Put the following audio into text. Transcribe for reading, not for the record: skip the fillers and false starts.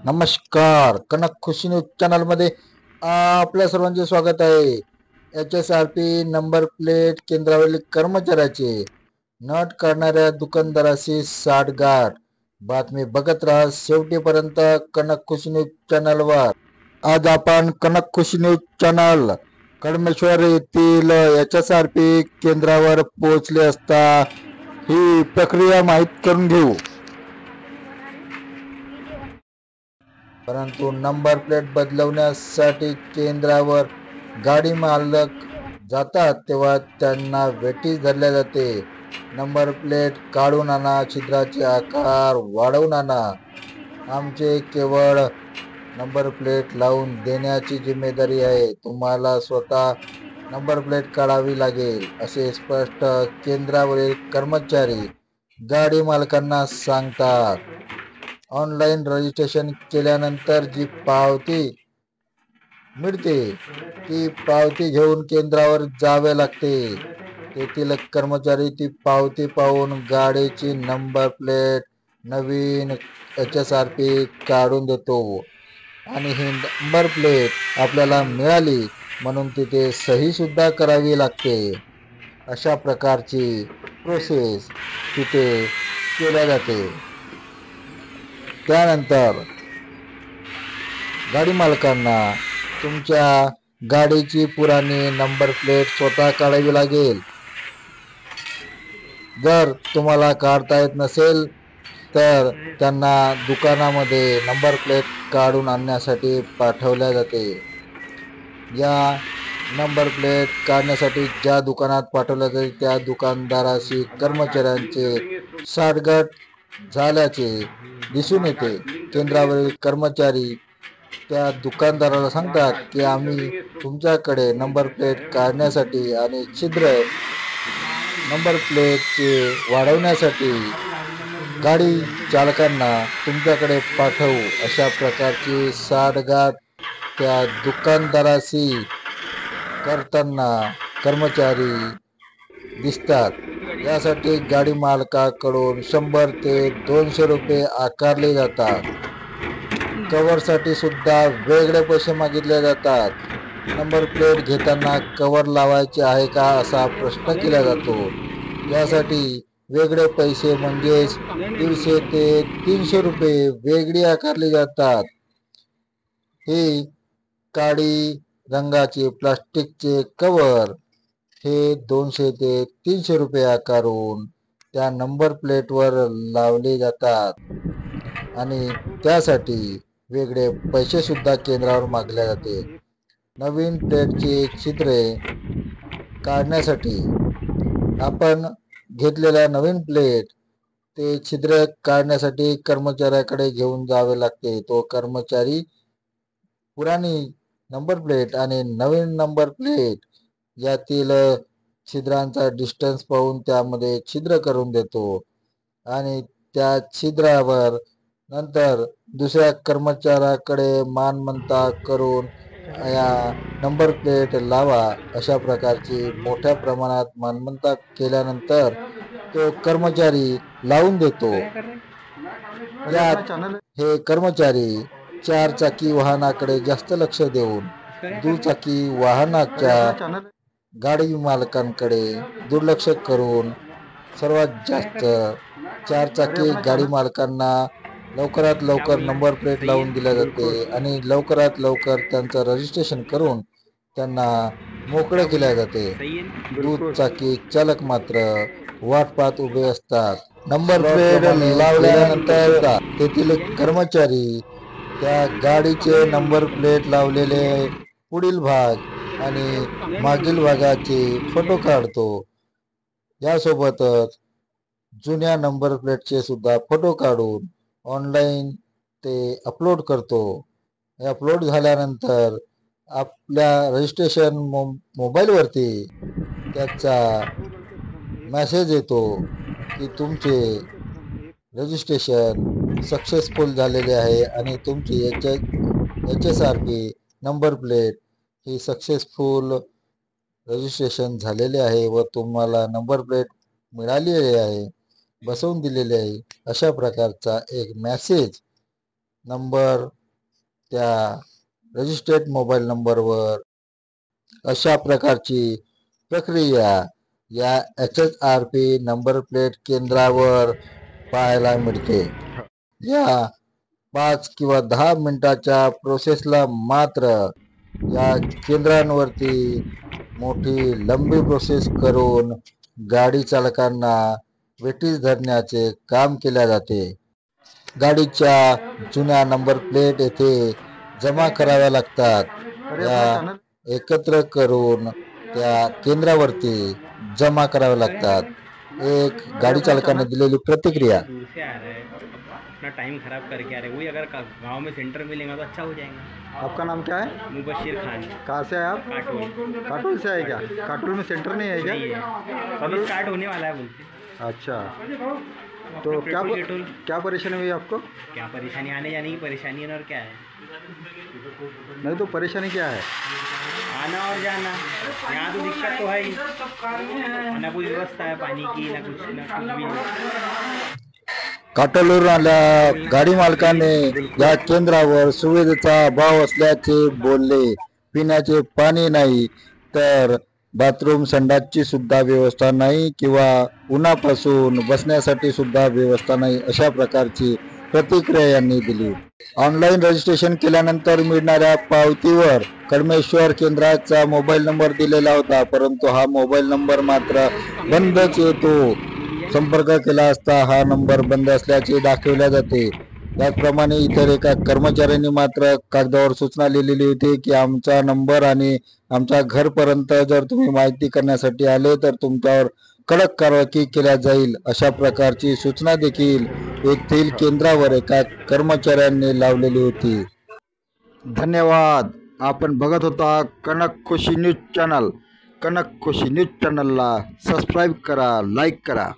नमस्कार. कनक खुशी news channel मध्ये आपल्या सर्वांचे स्वागत आहे. HSRP नंबर प्लेट केंद्रावरील कर्मचाऱ्याचे नट करणाऱ्या दुकानदाराशी साठगाठ. बातमी बघत राहा शेवटीपर्यंत कनक खुशी न्यूज चॅनलवर. आज आपण कनक खुशी न्यूज चॅनल कडमेश्वर येथील HSRP केंद्रावर पोहोचले असता ही प्रक्रिया माहीत करून घेऊ. परंतु नंबर प्लेट बदलवण्यासाठी केंद्रावर गाडी मालक जातात तेव्हा त्यांना वेठीस धरले जाते. नंबर प्लेट काढून आणा, छिद्राचे आकार वाढवून आणा. आमचे केवळ नंबर प्लेट लावून देण्याची जिम्मेदारी आहे. तुम्हाला स्वतः नंबर प्लेट काढावी लागेल, असे स्पष्ट केंद्रावरील कर्मचारी गाडी मालकांना सांगतात. ऑनलाईन रजिस्ट्रेशन केल्यानंतर जी पावती मिळते ती पावती घेऊन केंद्रावर जावे लागते. तेथील कर्मचारी ती पावती पाहून गाडीची नंबर प्लेट नवीन HSRP काढून देतो आणि ही नंबर प्लेट आपल्याला मिळाली म्हणून तिथे सही सुद्धा करावी लागते. अशा प्रकारची प्रोसेस तिथे केल्या जाते. त्यानंतर गाडी मालकांना तुमच्या गाडीची पुराणी नंबर प्लेट स्वतः काढावी लागेल. जर तुम्हाला काढता येत नसेल तर त्यांना दुकानामध्ये नंबर प्लेट काढून आणण्यासाठी पाठवल्या जाते. या नंबर प्लेट काढण्यासाठी ज्या दुकानात पाठवल्या जाते त्या दुकानदाराशी कर्मचाऱ्यांचे साठगाठ झाल्याचे दिसून येते. केंद्रावरील कर्मचारी त्या दुकानदाराला सांगतात की आम्ही तुमच्याकडे नंबर प्लेट काढण्यासाठी आणि छिद्र नंबर प्लेटचे वाढवण्यासाठी गाडी चालकांना तुमच्याकडे पाठवू. अशा प्रकारची साठगाठ त्या दुकानदाराशी करताना कर्मचारी दिसतात. यासाठी गाडी मालकाकडून 100 ते 200 रुपये आकारले जातात. कव्हरसाठी सुद्धा वेगळे पैसे मागितले जातात. नंबर प्लेट घेताना कव्हर लावायचे आहे का असा प्रश्न केला जातो. यासाठी वेगळे पैसे म्हणजेच 150 ते 300 रुपये वेगळी आकारले जातात. हे काळी रंगाचे प्लास्टिकचे कव्हर हे 200 ते 300 रुपये आकारून त्या नंबर प्लेटवर लावले जातात आणि त्यासाठी वेगळे पैसे सुद्धा केंद्रावर मागले जाते. नवीन प्लेटची छिद्रे काढण्यासाठी आपण घेतलेल्या नवीन प्लेट ते छिद्र काढण्यासाठी कर्मचाऱ्याकडे घेऊन जावे लागते. तो कर्मचारी पुराणी नंबर प्लेट आणि नवीन नंबर प्लेट यातील छिद्रांचा डिस्टन्स पाहून त्यामध्ये छिद्र करून देतो आणि त्या छिद्रावर नंतर दुसऱ्या कर्मचाऱ्याकडे मानमंता करून या नंबर प्लेट लावा. अशा प्रकारची मोठ्या प्रमाणात मानमंता केल्यानंतर तो कर्मचारी लावून देतो. यात हे कर्मचारी 4 चाकी वाहनाकडे जास्त लक्ष देऊन दुचाकी वाहनाच्या गाडी मालकांकडे दुर्लक्ष करून सर्वात जास्त 4 चाकी गाडी मालकांना लवकरात लवकर नंबर प्लेट लावून दिल्या जाते आणि लवकरात लवकर त्यांचं रजिस्ट्रेशन करून त्यांना मोकळे केल्या जाते. दुचाकी चालक मात्र वाट पाहत उभे असतात. नंबर प्लेट लावल्यानंतर तेथील कर्मचारी त्या गाडीचे नंबर प्लेट लावलेले पुढील भाग आणि मागील भागाचे फोटो काढतो. यासोबतच जुन्या नंबर प्लेटचे सुद्धा फोटो काढून ऑनलाईन ते अपलोड करतो. अपलोड झाल्यानंतर आपल्या रजिस्ट्रेशन मोबाईलवरती त्याचा मेसेज येतो की तुमचे रजिस्ट्रेशन सक्सेसफुल झालेले आहे आणि तुमची HSRP नंबर प्लेट ही सक्सेसफुल रजिस्ट्रेशन झालेले आहे व तुम्हाला नंबर प्लेट मिळालेली आहे, बसवून दिलेले आहे. अशा प्रकारचा एक मेसेज नंबर त्या रजिस्टर्ड मोबाईल नंबरवर अशा प्रकारची प्रक्रिया या HSRP नंबर प्लेट केंद्रावर पाहायला मिळते. या 5 किंवा 10 मिनिटाच्या प्रोसेसला मात्र या केंद्रांवरती मोठी लंबी प्रोसेस करून गाडी चालकांना वेठीस धरण्याचे काम केले जाते. गाडीच्या जुन्या नंबर प्लेट येथे जमा कराव्या लागतात. या एकत्र करून त्या केंद्रावरती जमा कराव्या लागतात. एक गाडी चालकाने दिलेली प्रतिक्रिया. दूर से आ रहे हैं, अपना टाइम खराब करके आ रहे हैं, वही अगर गांव में सेंटर मिलेगा तो अच्छा हो जाएगा। आपका नाम क्या है? मुबशिर खान, कहाँ से है आप? काटोल। काटोल से है क्या? काटोल में सेंटर नहीं है क्या? नहीं है, अभी स्टार्ट होने वाला है बोलते। अच्छा, तो क्या परेशानी हुई आपको? क्या परेशानी, आने जाने की परेशानी है ना, और क्या है? नहीं तो परेशानी क्या है? आना और जाना, यहाँ तो दिक्कत तो है ही, ना कोई व्यवस्था है पानी की, ना कुछ भी नहीं। काटोलवरून आल्या गाडी मालकाने या केंद्रावर सुविधेचा अभाव असल्याचे बोलले. पिण्याचे पाणी नाही, तर बाथरूम संडासची सुद्धा व्यवस्था नाही किंवा उन्हापासून बसण्यासाठी सुद्धा व्यवस्था नाही, अशा प्रकारची प्रतिक्रिया यांनी दिली. ऑनलाईन रजिस्ट्रेशन केल्यानंतर मिळणाऱ्या पावतीवर कडमेश्वर केंद्राचा मोबाईल नंबर दिलेला होता, परंतु हा मोबाईल नंबर मात्र बंदच येतो. संपर्क केला असता हा नंबर बंद असल्याचे दाखवले जाते. त्याचप्रमाणे इतर एका कर्मचाऱ्यांनी मात्र कागदावर सूचना लिहिलेली होती की आमचा नंबर आणि आमच्या घरपर्यंत जर तुम्ही माहिती करण्यासाठी आले तर तुमच्यावर कडक कारवाई केल्या जाईल, अशा प्रकारची सूचना देखील येथील केंद्रावर एका कर्मचाऱ्यांनी लावलेली होती. धन्यवाद. आपण बघत होता कनक खुशी न्यूज चॅनल. कनक खुशी न्यूज चॅनलला सबस्क्राईब करा, लाईक करा.